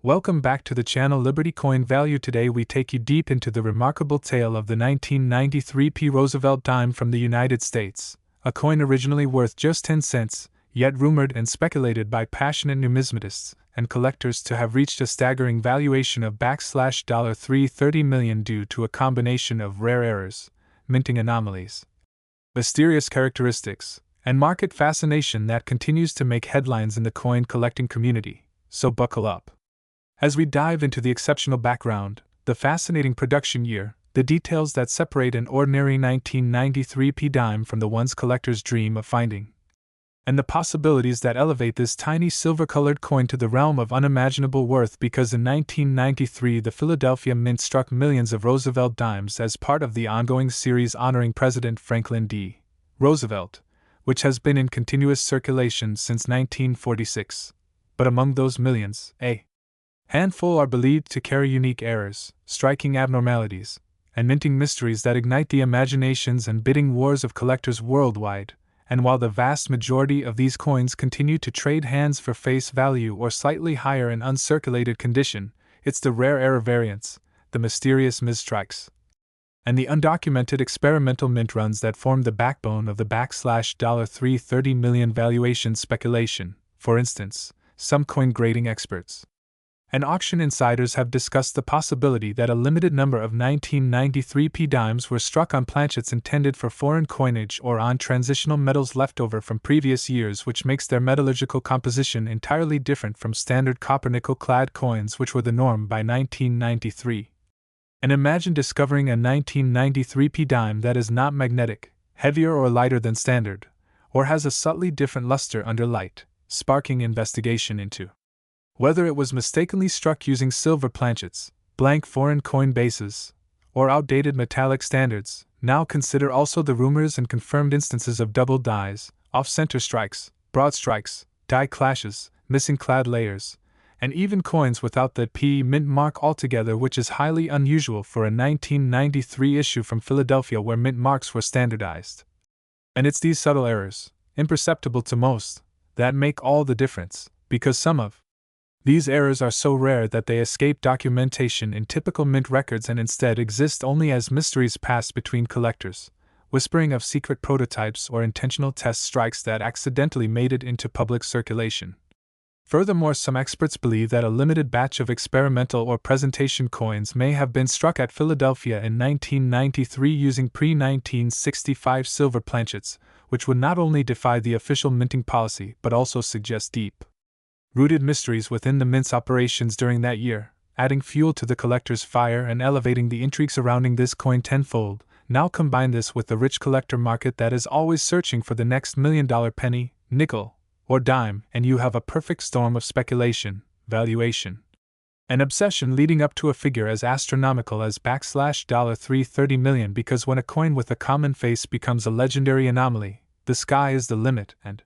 Welcome back to the channel Liberty Coin Value. Today we take you deep into the remarkable tale of the 1993 P Roosevelt dime from the United States, a coin originally worth just 10 cents, yet rumored and speculated by passionate numismatists and collectors to have reached a staggering valuation of $330 million due to a combination of rare errors, minting anomalies, mysterious characteristics, and market fascination that continues to make headlines in the coin collecting community. So buckle up as we dive into the exceptional background, the fascinating production year, the details that separate an ordinary 1993 P dime from the ones collectors dream of finding, and the possibilities that elevate this tiny silver-colored coin to the realm of unimaginable worth. Because in 1993 the Philadelphia Mint struck millions of Roosevelt dimes as part of the ongoing series honoring President Franklin D. Roosevelt, which has been in continuous circulation since 1946. But among those millions, a handful are believed to carry unique errors, striking abnormalities, and minting mysteries that ignite the imaginations and bidding wars of collectors worldwide. And while the vast majority of these coins continue to trade hands for face value or slightly higher in uncirculated condition, it's the rare error variants, the mysterious misstrikes, and the undocumented experimental mint runs that form the backbone of the $330 million valuation speculation. For instance, some coin grading experts and auction insiders have discussed the possibility that a limited number of 1993 P dimes were struck on planchets intended for foreign coinage or on transitional metals left over from previous years, which makes their metallurgical composition entirely different from standard copper-nickel clad coins which were the norm by 1993. And imagine discovering a 1993 P dime that is not magnetic, heavier or lighter than standard, or has a subtly different luster under light, sparking investigation into whether it was mistakenly struck using silver planchets, blank foreign coin bases, or outdated metallic standards. Now consider also the rumors and confirmed instances of double dies, off-center strikes, broad strikes, die clashes, missing clad layers, and even coins without the P mint mark altogether, which is highly unusual for a 1993 issue from Philadelphia where mint marks were standardized. And it's these subtle errors, imperceptible to most, that make all the difference, because some of these errors are so rare that they escape documentation in typical mint records and instead exist only as mysteries passed between collectors, whispering of secret prototypes or intentional test strikes that accidentally made it into public circulation. Furthermore, some experts believe that a limited batch of experimental or presentation coins may have been struck at Philadelphia in 1993 using pre-1965 silver planchets, which would not only defy the official minting policy but also suggest deep-rooted mysteries within the mint's operations during that year, adding fuel to the collector's fire and elevating the intrigue surrounding this coin tenfold. Now combine this with the rich collector market that is always searching for the next $1,000,000 penny, nickel, or dime, and you have a perfect storm of speculation, valuation, and obsession leading up to a figure as astronomical as $330 million. Because when a coin with a common face becomes a legendary anomaly, the sky is the limit, and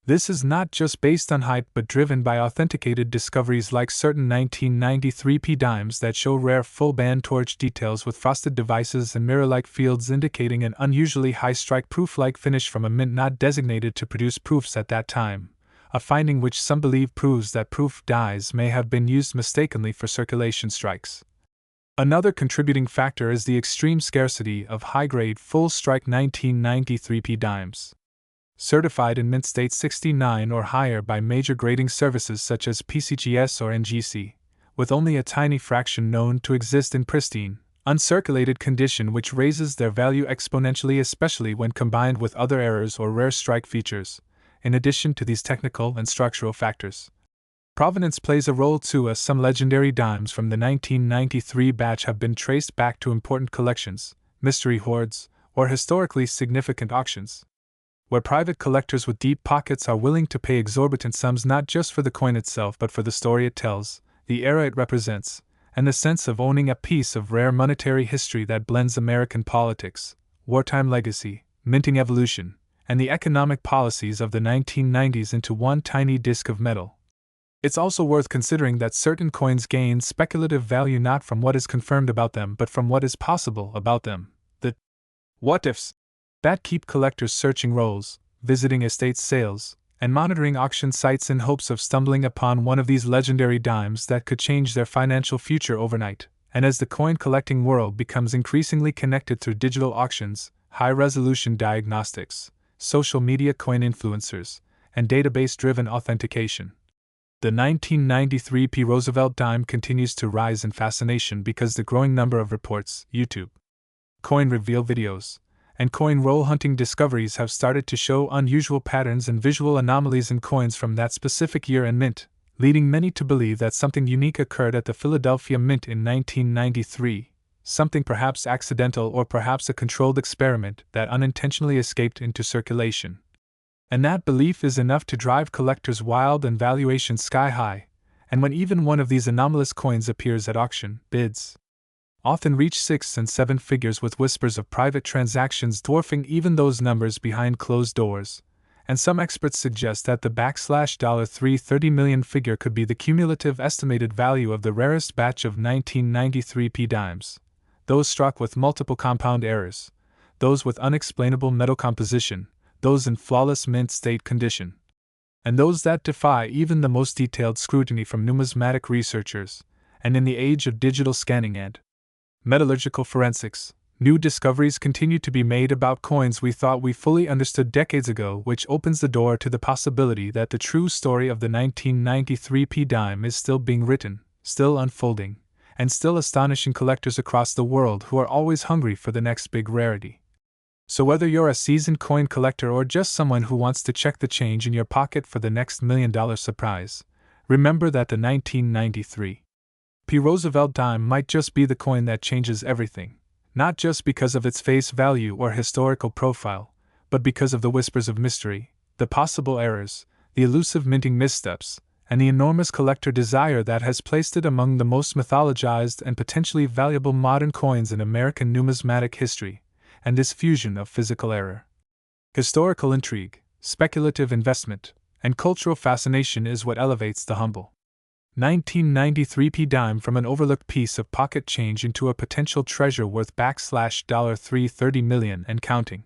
this is not just based on hype but driven by authenticated discoveries like certain 1993 P dimes that show rare full-band torch details with frosted devices and mirror-like fields indicating an unusually high strike proof-like finish from a mint not designated to produce proofs at that time, a finding which some believe proves that proof dies may have been used mistakenly for circulation strikes. Another contributing factor is the extreme scarcity of high-grade full-strike 1993 P dimes, certified in mint state 69 or higher by major grading services such as PCGS or NGC, with only a tiny fraction known to exist in pristine, uncirculated condition, which raises their value exponentially, especially when combined with other errors or rare strike features. In addition to these technical and structural factors, provenance plays a role too, as some legendary dimes from the 1993 batch have been traced back to important collections, mystery hoards, or historically significant auctions, where private collectors with deep pockets are willing to pay exorbitant sums not just for the coin itself but for the story it tells, the era it represents, and the sense of owning a piece of rare monetary history that blends American politics, wartime legacy, minting evolution, and the economic policies of the 1990s into one tiny disc of metal. It's also worth considering that certain coins gain speculative value not from what is confirmed about them but from what is possible about them, the what-ifs that keep collectors searching rolls, visiting estate sales, and monitoring auction sites in hopes of stumbling upon one of these legendary dimes that could change their financial future overnight. And as the coin collecting world becomes increasingly connected through digital auctions, high-resolution diagnostics, social media coin influencers, and database-driven authentication, the 1993 P Roosevelt dime continues to rise in fascination because the growing number of reports, YouTube, coin reveal videos, and coin roll hunting discoveries have started to show unusual patterns and visual anomalies in coins from that specific year and mint, leading many to believe that something unique occurred at the Philadelphia Mint in 1993, something perhaps accidental or perhaps a controlled experiment that unintentionally escaped into circulation. And that belief is enough to drive collectors wild and valuations sky high, and when even one of these anomalous coins appears at auction, bids often reach 6 and 7 figures with whispers of private transactions dwarfing even those numbers behind closed doors, and some experts suggest that the $330 million figure could be the cumulative estimated value of the rarest batch of 1993 P dimes, those struck with multiple compound errors, those with unexplainable metal composition, those in flawless mint state condition, and those that defy even the most detailed scrutiny from numismatic researchers. And in the age of digital scanning and metallurgical forensics, new discoveries continue to be made about coins we thought we fully understood decades ago, which opens the door to the possibility that the true story of the 1993 P dime is still being written, still unfolding, and still astonishing collectors across the world who are always hungry for the next big rarity. So whether you're a seasoned coin collector or just someone who wants to check the change in your pocket for the next $1 million surprise, remember that the 1993 P Roosevelt dime might just be the coin that changes everything, not just because of its face value or historical profile, but because of the whispers of mystery, the possible errors, the elusive minting missteps, and the enormous collector desire that has placed it among the most mythologized and potentially valuable modern coins in American numismatic history, and this fusion of physical error, historical intrigue, speculative investment, and cultural fascination is what elevates the humble 1993 P dime from an overlooked piece of pocket change into a potential treasure worth $330 million and counting.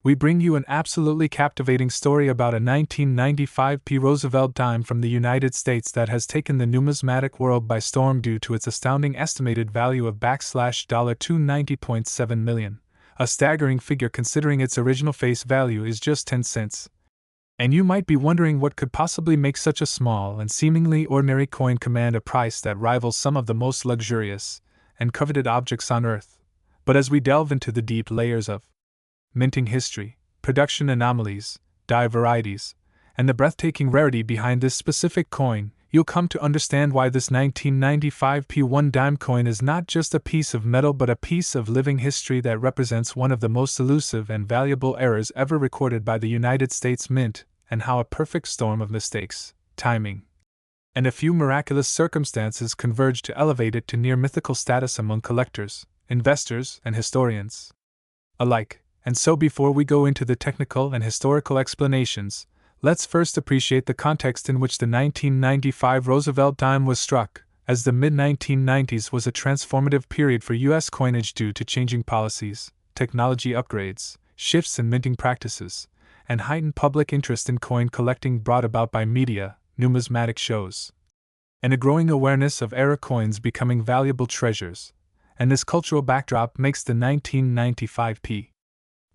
We bring you an absolutely captivating story about a 1995 P Roosevelt dime from the United States that has taken the numismatic world by storm due to its astounding estimated value of $290.7 million, a staggering figure considering its original face value is just 10 cents. And you might be wondering what could possibly make such a small and seemingly ordinary coin command a price that rivals some of the most luxurious and coveted objects on Earth. But as we delve into the deep layers of minting history, production anomalies, die varieties, and the breathtaking rarity behind this specific coin, you'll come to understand why this 1995 P1 dime coin is not just a piece of metal but a piece of living history that represents one of the most elusive and valuable errors ever recorded by the United States Mint, and how a perfect storm of mistakes, timing, and a few miraculous circumstances converge to elevate it to near mythical status among collectors, investors, and historians alike. And so before we go into the technical and historical explanations, let's first appreciate the context in which the 1995 Roosevelt dime was struck, as the mid-1990s was a transformative period for U.S. coinage due to changing policies, technology upgrades, shifts in minting practices, and heightened public interest in coin collecting brought about by media, numismatic shows, and a growing awareness of era coins becoming valuable treasures. And this cultural backdrop makes the 1995 P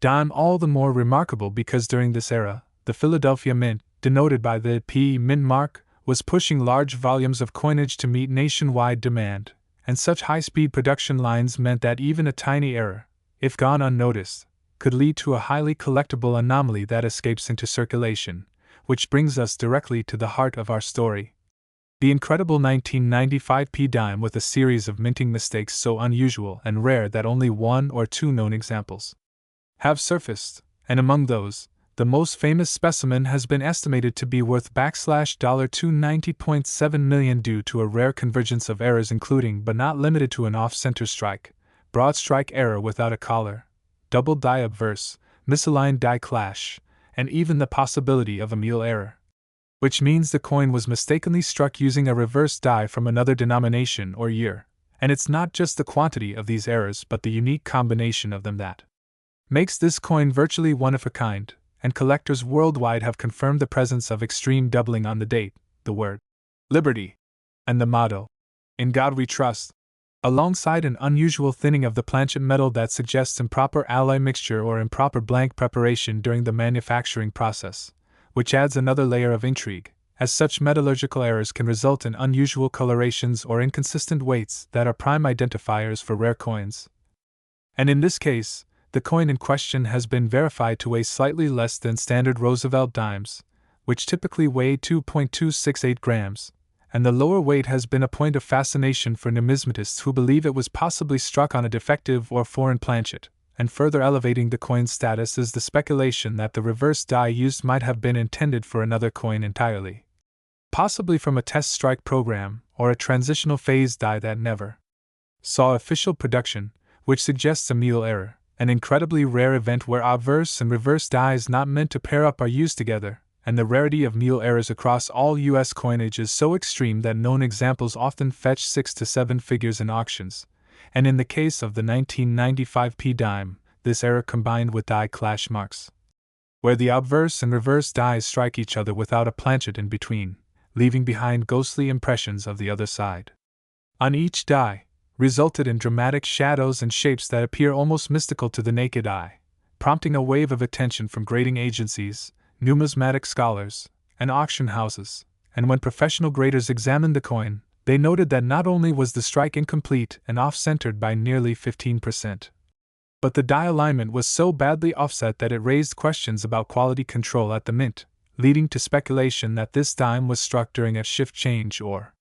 dime all the more remarkable because during this era, the Philadelphia Mint, denoted by the P mint mark, was pushing large volumes of coinage to meet nationwide demand, and such high-speed production lines meant that even a tiny error, if gone unnoticed, could lead to a highly collectible anomaly that escapes into circulation, which brings us directly to the heart of our story. The incredible 1995 P dime with a series of minting mistakes so unusual and rare that only one or two known examples have surfaced, and among those, the most famous specimen has been estimated to be worth $290.7 million due to a rare convergence of errors including but not limited to an off-center strike, broad strike error without a collar, double die obverse, misaligned die clash, and even the possibility of a mule error, which means the coin was mistakenly struck using a reverse die from another denomination or year. And it's not just the quantity of these errors but the unique combination of them that makes this coin virtually one of a kind, and collectors worldwide have confirmed the presence of extreme doubling on the date, the word liberty, and the motto, "In God We Trust," alongside an unusual thinning of the planchet metal that suggests improper alloy mixture or improper blank preparation during the manufacturing process, which adds another layer of intrigue, as such metallurgical errors can result in unusual colorations or inconsistent weights that are prime identifiers for rare coins. And in this case, the coin in question has been verified to weigh slightly less than standard Roosevelt dimes, which typically weigh 2.268 grams, and the lower weight has been a point of fascination for numismatists who believe it was possibly struck on a defective or foreign planchet, and further elevating the coin's status is the speculation that the reverse die used might have been intended for another coin entirely, possibly from a test strike program or a transitional phase die that never saw official production, which suggests a mule error, an incredibly rare event where obverse and reverse dies not meant to pair up are used together, and the rarity of mule errors across all U.S. coinage is so extreme that known examples often fetch 6 to 7 figures in auctions, and in the case of the 1995 P dime, this error combined with die clash marks, where the obverse and reverse dies strike each other without a planchet in between, leaving behind ghostly impressions of the other side on each die, resulted in dramatic shadows and shapes that appear almost mystical to the naked eye, prompting a wave of attention from grading agencies, numismatic scholars, and auction houses. And when professional graders examined the coin, they noted that not only was the strike incomplete and off-centered by nearly 15%, but the die alignment was so badly offset that it raised questions about quality control at the mint, leading to speculation that this dime was struck during a shift change or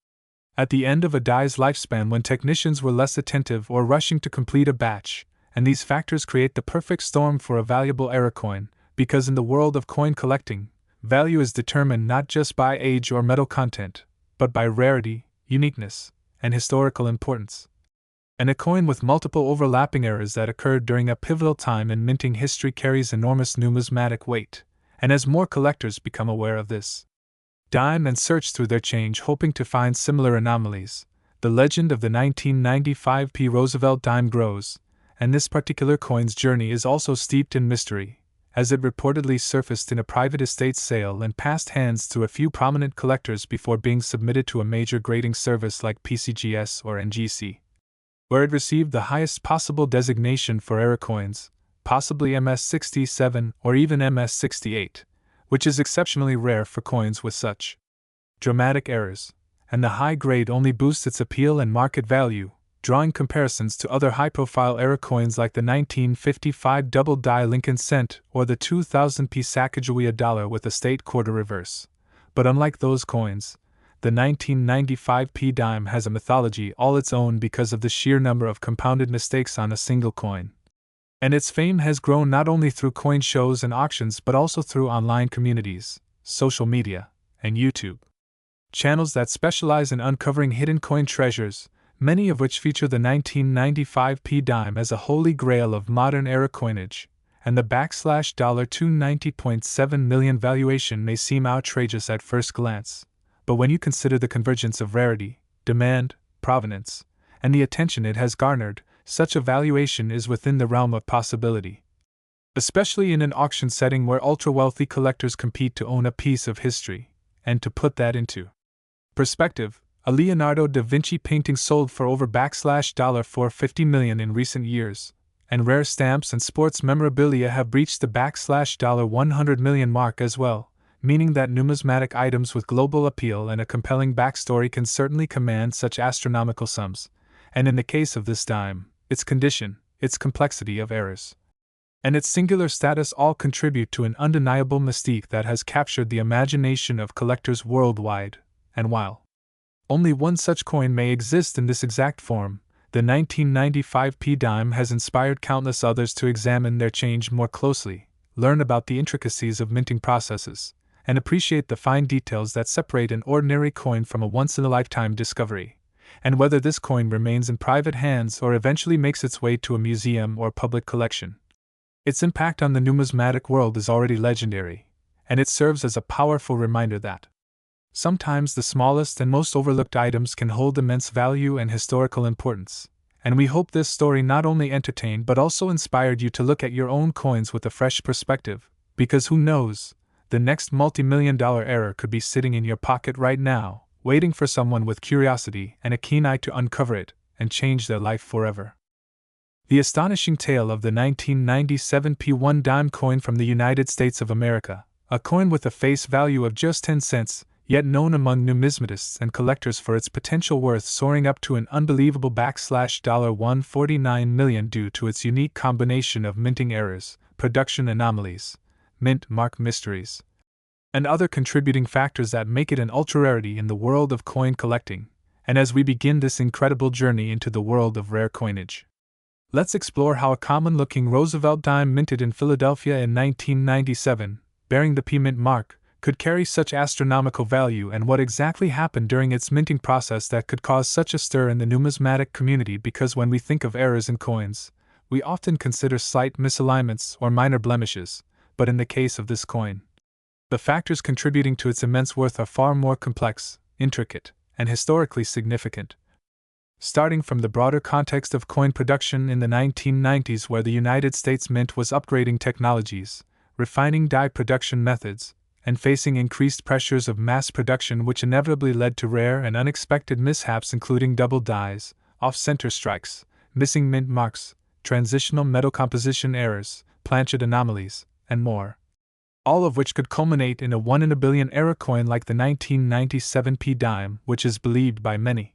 at the end of a die's lifespan when technicians were less attentive or rushing to complete a batch, and these factors create the perfect storm for a valuable error coin, because in the world of coin collecting, value is determined not just by age or metal content, but by rarity, uniqueness, and historical importance. And a coin with multiple overlapping errors that occurred during a pivotal time in minting history carries enormous numismatic weight, and as more collectors become aware of this dime and search through their change hoping to find similar anomalies, the legend of the 1995 P Roosevelt dime grows, and this particular coin's journey is also steeped in mystery, as it reportedly surfaced in a private estate sale and passed hands through a few prominent collectors before being submitted to a major grading service like PCGS or NGC, where it received the highest possible designation for error coins, possibly MS-67 or even MS-68, which is exceptionally rare for coins with such dramatic errors, and the high grade only boosts its appeal and market value, drawing comparisons to other high-profile error coins like the 1955 double-die Lincoln cent or the 2000 P Sacagawea dollar with a state quarter reverse. But unlike those coins, the 1995 P dime has a mythology all its own because of the sheer number of compounded mistakes on a single coin. And its fame has grown not only through coin shows and auctions but also through online communities, social media, and YouTube channels that specialize in uncovering hidden coin treasures, many of which feature the 1995 P dime as a holy grail of modern era coinage, and the $290.7 million valuation may seem outrageous at first glance, but when you consider the convergence of rarity, demand, provenance, and the attention it has garnered, such a valuation is within the realm of possibility. Especially in an auction setting where ultra-wealthy collectors compete to own a piece of history, and to put that into perspective, a Leonardo da Vinci painting sold for over $450 million in recent years, and rare stamps and sports memorabilia have breached the $100 million mark as well, meaning that numismatic items with global appeal and a compelling backstory can certainly command such astronomical sums, and in the case of this dime, its condition, its complexity of errors, and its singular status all contribute to an undeniable mystique that has captured the imagination of collectors worldwide, and while only one such coin may exist in this exact form, the 1995 P dime has inspired countless others to examine their change more closely, learn about the intricacies of minting processes, and appreciate the fine details that separate an ordinary coin from a once-in-a-lifetime discovery, and whether this coin remains in private hands or eventually makes its way to a museum or public collection. Its impact on the numismatic world is already legendary, and it serves as a powerful reminder that sometimes the smallest and most overlooked items can hold immense value and historical importance, and we hope this story not only entertained but also inspired you to look at your own coins with a fresh perspective, Because who knows, the next multi-million-dollar error could be sitting in your pocket right now, waiting for someone with curiosity and a keen eye to uncover it and change their life forever. The astonishing tale of the 1997 P1 dime coin from the United States of America, a coin with a face value of just 10 cents, yet known among numismatists and collectors for its potential worth soaring up to an unbelievable $149 million due to its unique combination of minting errors, production anomalies, mint mark mysteries, and other contributing factors that make it an ultra-rarity in the world of coin collecting. And as we begin this incredible journey into the world of rare coinage, let's explore how a common-looking Roosevelt dime minted in Philadelphia in 1997, bearing the P mint mark, could carry such astronomical value and what exactly happened during its minting process that could cause such a stir in the numismatic community. Because when we think of errors in coins, we often consider slight misalignments or minor blemishes, but in the case of this coin, the factors contributing to its immense worth are far more complex, intricate, and historically significant. Starting from the broader context of coin production in the 1990s, where the United States Mint was upgrading technologies, refining die production methods, and facing increased pressures of mass production, which inevitably led to rare and unexpected mishaps including double dies, off-center strikes, missing mint marks, transitional metal composition errors, planchet anomalies, and more, all of which could culminate in a 1 in a billion error coin like the 1997 P dime, which is believed by many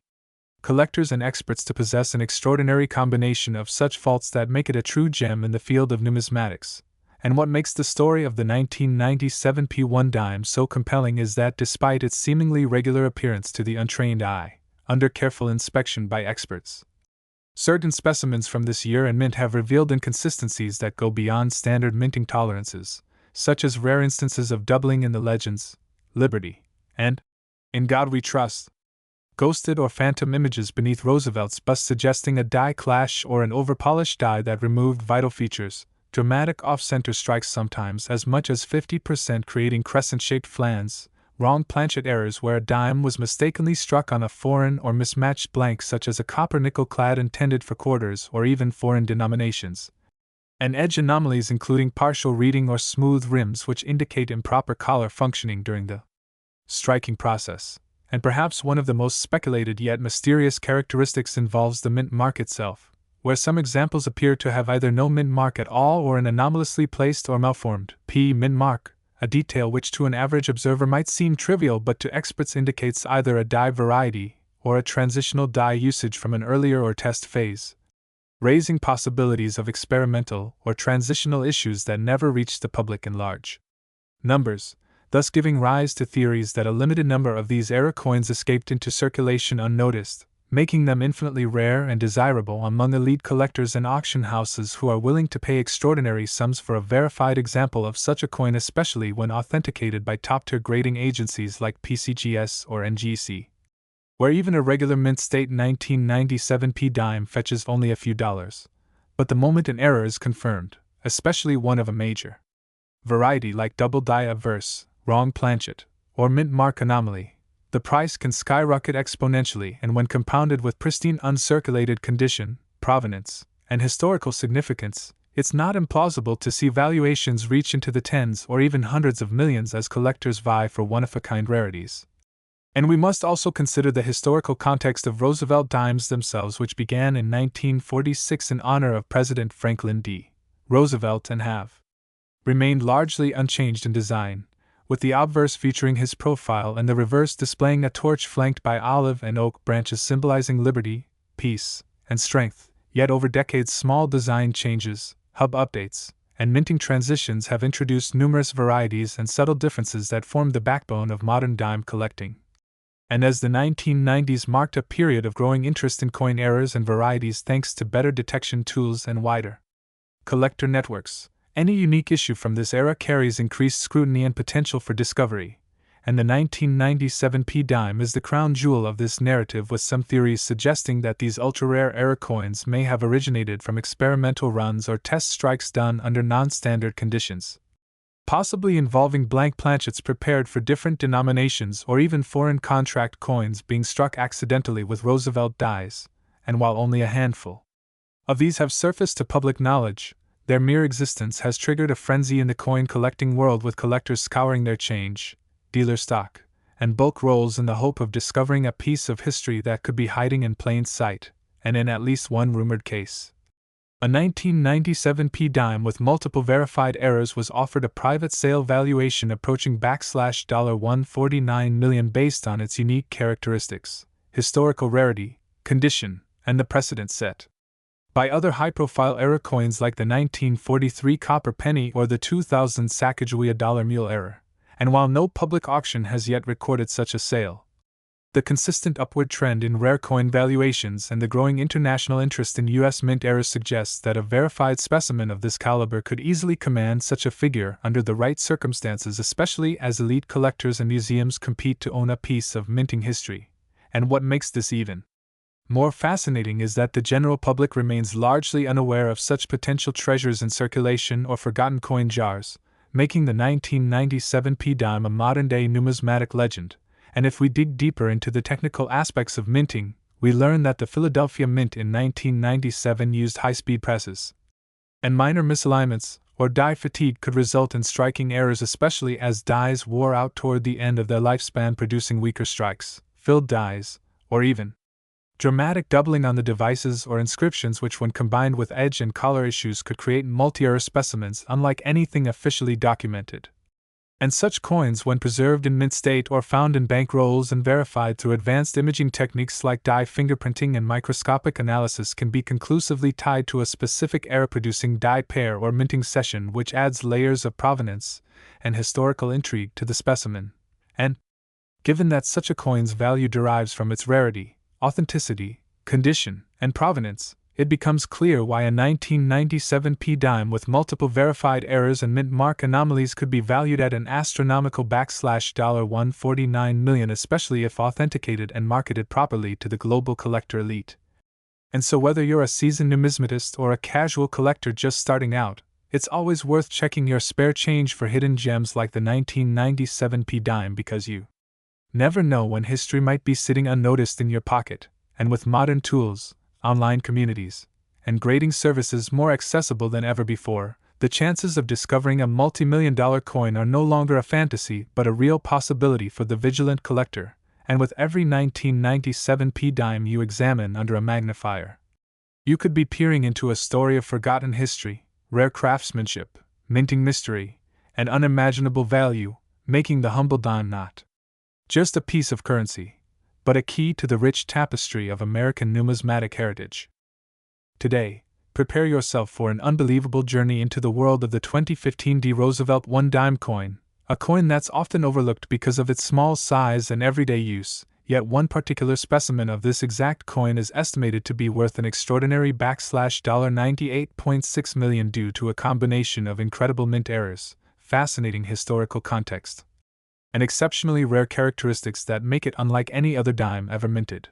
collectors and experts to possess an extraordinary combination of such faults that make it a true gem in the field of numismatics. And what makes the story of the 1997 P1 dime so compelling is that despite its seemingly regular appearance to the untrained eye, under careful inspection by experts, certain specimens from this year and mint have revealed inconsistencies that go beyond standard minting tolerances, such as rare instances of doubling in the legends, Liberty, and In God We Trust, ghosted or phantom images beneath Roosevelt's bust suggesting a die clash or an overpolished die that removed vital features, dramatic off-center strikes sometimes as much as 50% creating crescent-shaped flans, wrong planchet errors where a dime was mistakenly struck on a foreign or mismatched blank such as a copper nickel clad intended for quarters or even foreign denominations, and edge anomalies including partial reading or smooth rims which indicate improper collar functioning during the striking process. And perhaps one of the most speculated yet mysterious characteristics involves the mint mark itself, where some examples appear to have either no mint mark at all or an anomalously placed or malformed P mint mark, a detail which to an average observer might seem trivial but to experts indicates either a die variety or a transitional die usage from an earlier or test phase, raising possibilities of experimental or transitional issues that never reached the public in large numbers, thus giving rise to theories that a limited number of these error coins escaped into circulation unnoticed, making them infinitely rare and desirable among elite collectors and auction houses who are willing to pay extraordinary sums for a verified example of such a coin, especially when authenticated by top-tier grading agencies like PCGS or NGC, where even a regular mint state 1997 P dime fetches only a few dollars. But the moment an error is confirmed, especially one of a major variety like double die averse, wrong planchet, or mint mark anomaly, the price can skyrocket exponentially, and when compounded with pristine uncirculated condition, provenance, and historical significance, it's not implausible to see valuations reach into the tens or even hundreds of millions as collectors vie for one-of-a-kind rarities. And we must also consider the historical context of Roosevelt dimes themselves, which began in 1946 in honor of President Franklin D. Roosevelt and have remained largely unchanged in design, with the obverse featuring his profile and the reverse displaying a torch flanked by olive and oak branches symbolizing liberty, peace, and strength. Yet over decades small design changes, hub updates, and minting transitions have introduced numerous varieties and subtle differences that form the backbone of modern dime collecting. And as the 1990s marked a period of growing interest in coin errors and varieties thanks to better detection tools and wider collector networks, any unique issue from this era carries increased scrutiny and potential for discovery, and the 1997 P dime is the crown jewel of this narrative, with some theories suggesting that these ultra-rare error coins may have originated from experimental runs or test strikes done under non-standard conditions, possibly involving blank planchets prepared for different denominations or even foreign contract coins being struck accidentally with Roosevelt dies, and while only a handful of these have surfaced to public knowledge, Their mere existence has triggered a frenzy in the coin collecting world, with collectors scouring their change, dealer stock, and bulk rolls in the hope of discovering a piece of history that could be hiding in plain sight, and in at least one rumored case. A 1997 P dime with multiple verified errors was offered a private sale valuation approaching $149 million based on its unique characteristics, historical rarity, condition, and the precedent set by other high-profile error coins like the 1943 copper penny or the 2000 Sacagawea dollar mule error. And while no public auction has yet recorded such a sale, the consistent upward trend in rare coin valuations and the growing international interest in U.S. mint errors suggests that a verified specimen of this caliber could easily command such a figure under the right circumstances, especially as elite collectors and museums compete to own a piece of minting history. And what makes this even more fascinating is that the general public remains largely unaware of such potential treasures in circulation or forgotten coin jars, making the 1997 P dime a modern-day numismatic legend. And if we dig deeper into the technical aspects of minting, we learn that the Philadelphia Mint in 1997 used high-speed presses, and minor misalignments or die fatigue could result in striking errors, especially as dies wore out toward the end of their lifespan, producing weaker strikes, filled dies, or even dramatic doubling on the devices or inscriptions, which when combined with edge and collar issues could create multi-error specimens unlike anything officially documented. And such coins, when preserved in mint state or found in bank rolls and verified through advanced imaging techniques like dye fingerprinting and microscopic analysis, can be conclusively tied to a specific error-producing die pair or minting session, which adds layers of provenance and historical intrigue to the specimen. And, given that such a coin's value derives from its rarity, authenticity, condition, and provenance, it becomes clear why a 1997 P dime with multiple verified errors and mint mark anomalies could be valued at an astronomical $149 million, especially if authenticated and marketed properly to the global collector elite. And so whether you're a seasoned numismatist or a casual collector just starting out, it's always worth checking your spare change for hidden gems like the 1997 P dime, because you never know when history might be sitting unnoticed in your pocket. And with modern tools, online communities, and grading services more accessible than ever before, the chances of discovering a multi-million-dollar coin are no longer a fantasy but a real possibility for the vigilant collector. And with every 1997 P dime you examine under a magnifier, you could be peering into a story of forgotten history, rare craftsmanship, minting mystery, and unimaginable value, making the humble dime not just a piece of currency, but a key to the rich tapestry of American numismatic heritage. Today, prepare yourself for an unbelievable journey into the world of the 2015 D Roosevelt 1-dime coin, a coin that's often overlooked because of its small size and everyday use, yet one particular specimen of this exact coin is estimated to be worth an extraordinary $98.6 million due to a combination of incredible mint errors, fascinating historical context, and exceptionally rare characteristics that make it unlike any other dime ever minted.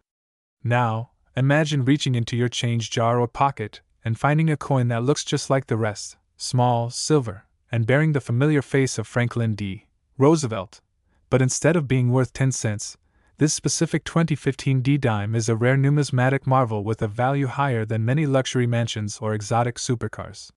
Now, imagine reaching into your change jar or pocket and finding a coin that looks just like the rest, small, silver, and bearing the familiar face of Franklin D. Roosevelt. But instead of being worth 10 cents, this specific 2015 D dime is a rare numismatic marvel with a value higher than many luxury mansions or exotic supercars.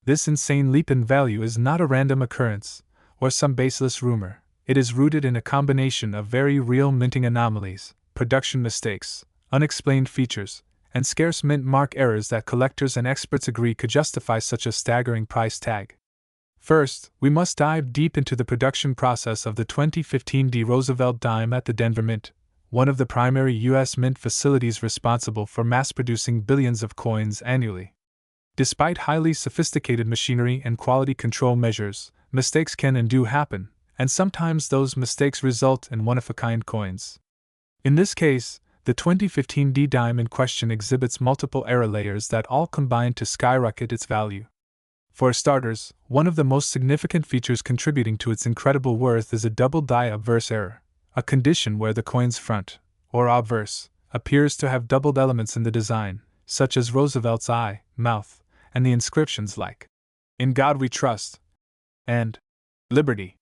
This insane leap in value is not a random occurrence or some baseless rumor. It is rooted in a combination of very real minting anomalies, production mistakes, unexplained features, and scarce mint mark errors that collectors and experts agree could justify such a staggering price tag. First, we must dive deep into the production process of the 2015 D Roosevelt dime at the Denver Mint, one of the primary U.S. mint facilities responsible for mass-producing billions of coins annually. Despite highly sophisticated machinery and quality control measures, mistakes can and do happen, and sometimes those mistakes result in one-of-a-kind coins. In this case, the 2015 D dime in question exhibits multiple error layers that all combine to skyrocket its value. For starters, one of the most significant features contributing to its incredible worth is a double die obverse error, a condition where the coin's front, or obverse, appears to have doubled elements in the design, such as Roosevelt's eye, mouth, and the inscriptions like, "In God We Trust," and "Liberty."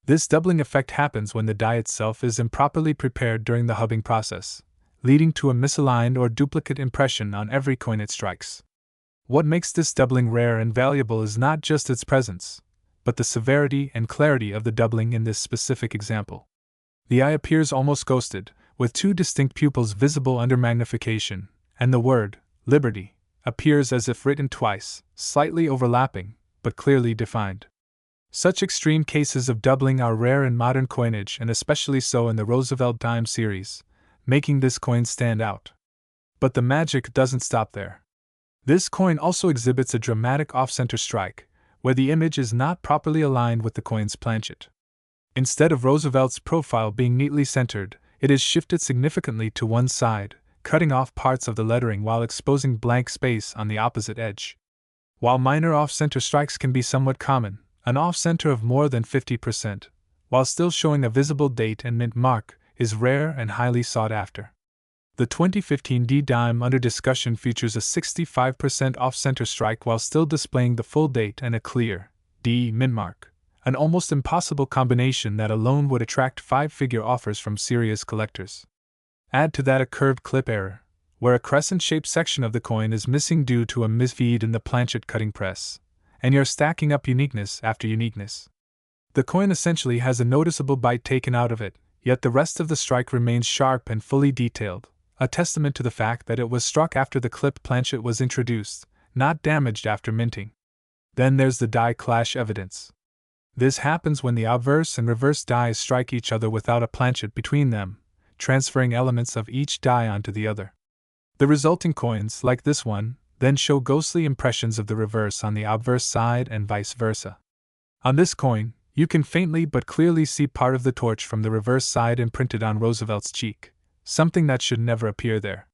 This doubling effect happens when the die itself is improperly prepared during the hubbing process, leading to a misaligned or duplicate impression on every coin it strikes. What makes this doubling rare and valuable is not just its presence, but the severity and clarity of the doubling in this specific example. The eye appears almost ghosted, with two distinct pupils visible under magnification, and the word, liberty, appears as if written twice, slightly overlapping, but clearly defined. Such extreme cases of doubling are rare in modern coinage and especially so in the Roosevelt dime series, making this coin stand out. But the magic doesn't stop there. This coin also exhibits a dramatic off-center strike, where the image is not properly aligned with the coin's planchet. Instead of Roosevelt's profile being neatly centered, it is shifted significantly to one side, cutting off parts of the lettering while exposing blank space on the opposite edge. While minor off-center strikes can be somewhat common, an off-center of more than 50%, while still showing a visible date and mint mark, is rare and highly sought after. The 2015 D dime under discussion features a 65% off-center strike while still displaying the full date and a clear D mint mark, an almost impossible combination that alone would attract five-figure offers from serious collectors. Add to that a curved clip error, where a crescent-shaped section of the coin is missing due to a misfeed in the planchet cutting press, and you're stacking up uniqueness after uniqueness. The coin essentially has a noticeable bite taken out of it, yet the rest of the strike remains sharp and fully detailed, a testament to the fact that it was struck after the clipped planchet was introduced, not damaged after minting. Then there's the die clash evidence. This happens when the obverse and reverse dies strike each other without a planchet between them, transferring elements of each die onto the other. The resulting coins, like this one, then show ghostly impressions of the reverse on the obverse side and vice versa. On this coin, you can faintly but clearly see part of the torch from the reverse side imprinted on Roosevelt's cheek, something that should never appear there.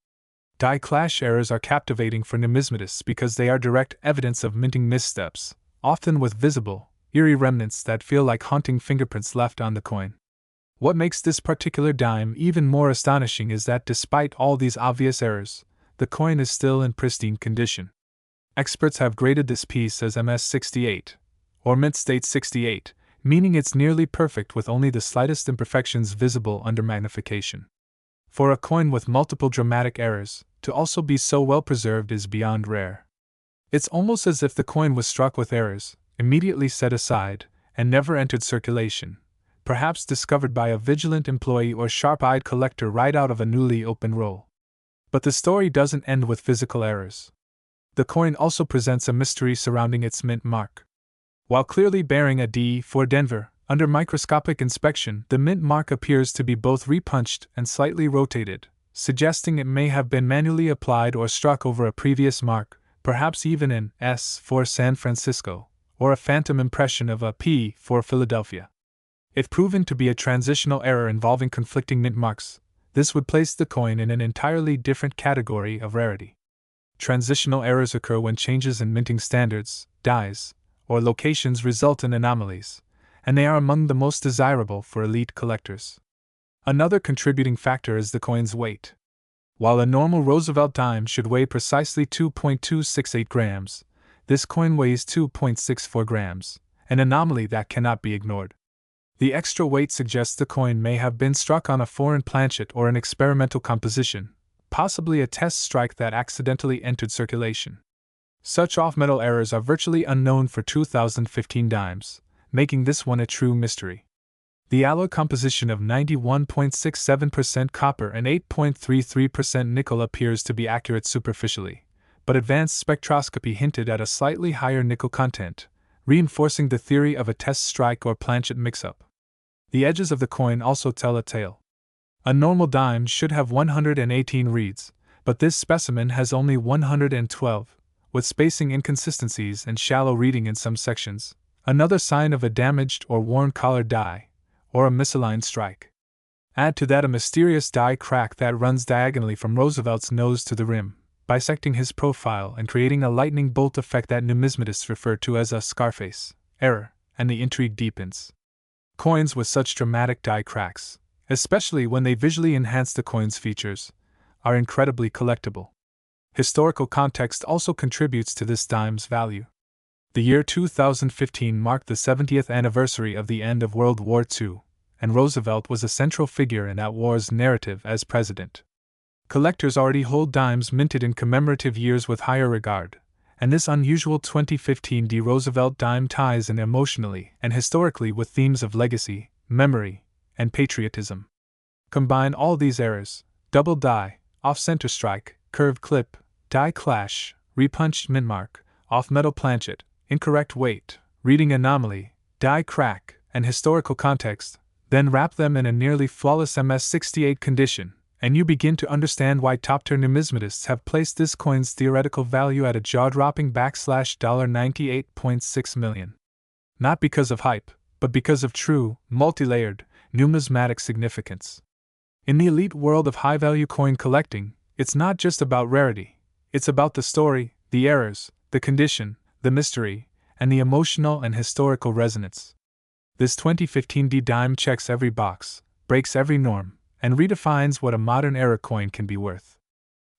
Die clash errors are captivating for numismatists because they are direct evidence of minting missteps, often with visible, eerie remnants that feel like haunting fingerprints left on the coin. What makes this particular dime even more astonishing is that despite all these obvious errors, the coin is still in pristine condition. Experts have graded this piece as MS68, or mint state 68, meaning it's nearly perfect with only the slightest imperfections visible under magnification. For a coin with multiple dramatic errors, to also be so well preserved is beyond rare. It's almost as if the coin was struck with errors, immediately set aside, and never entered circulation, perhaps discovered by a vigilant employee or sharp-eyed collector right out of a newly opened roll. But the story doesn't end with physical errors. The coin also presents a mystery surrounding its mint mark. While clearly bearing a D for Denver, under microscopic inspection, the mint mark appears to be both repunched and slightly rotated, suggesting it may have been manually applied or struck over a previous mark, perhaps even an S for San Francisco, or a phantom impression of a P for Philadelphia. If proven to be a transitional error involving conflicting mint marks, this would place the coin in an entirely different category of rarity. Transitional errors occur when changes in minting standards, dies, or locations result in anomalies, and they are among the most desirable for elite collectors. Another contributing factor is the coin's weight. While a normal Roosevelt dime should weigh precisely 2.268 grams, this coin weighs 2.64 grams, an anomaly that cannot be ignored. The extra weight suggests the coin may have been struck on a foreign planchet or an experimental composition, possibly a test strike that accidentally entered circulation. Such off-metal errors are virtually unknown for 2015 dimes, making this one a true mystery. The alloy composition of 91.67% copper and 8.33% nickel appears to be accurate superficially, but advanced spectroscopy hinted at a slightly higher nickel content, reinforcing the theory of a test strike or planchet mix-up. The edges of the coin also tell a tale. A normal dime should have 118 reeds, but this specimen has only 112, with spacing inconsistencies and shallow reading in some sections, another sign of a damaged or worn collared die, or a misaligned strike. Add to that a mysterious die crack that runs diagonally from Roosevelt's nose to the rim, bisecting his profile and creating a lightning bolt effect that numismatists refer to as a Scarface error, and the intrigue deepens. Coins with such dramatic die cracks, especially when they visually enhance the coin's features, are incredibly collectible. Historical context also contributes to this dime's value. The year 2015 marked the 70th anniversary of the end of World War II, and Roosevelt was a central figure in that war's narrative as president. Collectors already hold dimes minted in commemorative years with higher regard, and this unusual 2015 D Roosevelt dime ties in emotionally and historically with themes of legacy, memory, and patriotism. Combine all these errors: double die, off-center strike, curved clip, die clash, repunched mintmark, off-metal planchet, incorrect weight, reading anomaly, die crack, and historical context, then wrap them in a nearly flawless MS-68 condition, and you begin to understand why top-tier numismatists have placed this coin's theoretical value at a jaw-dropping $98.6 million. Not because of hype, but because of true, multi-layered, numismatic significance. In the elite world of high-value coin collecting, it's not just about rarity. It's about the story, the errors, the condition, the mystery, and the emotional and historical resonance. This 2015 D dime checks every box, breaks every norm, and redefines what a modern era coin can be worth.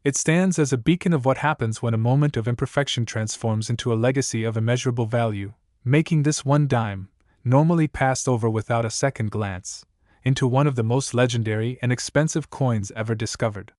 It stands as a beacon of what happens when a moment of imperfection transforms into a legacy of immeasurable value, making this one dime, normally passed over without a second glance, into one of the most legendary and expensive coins ever discovered.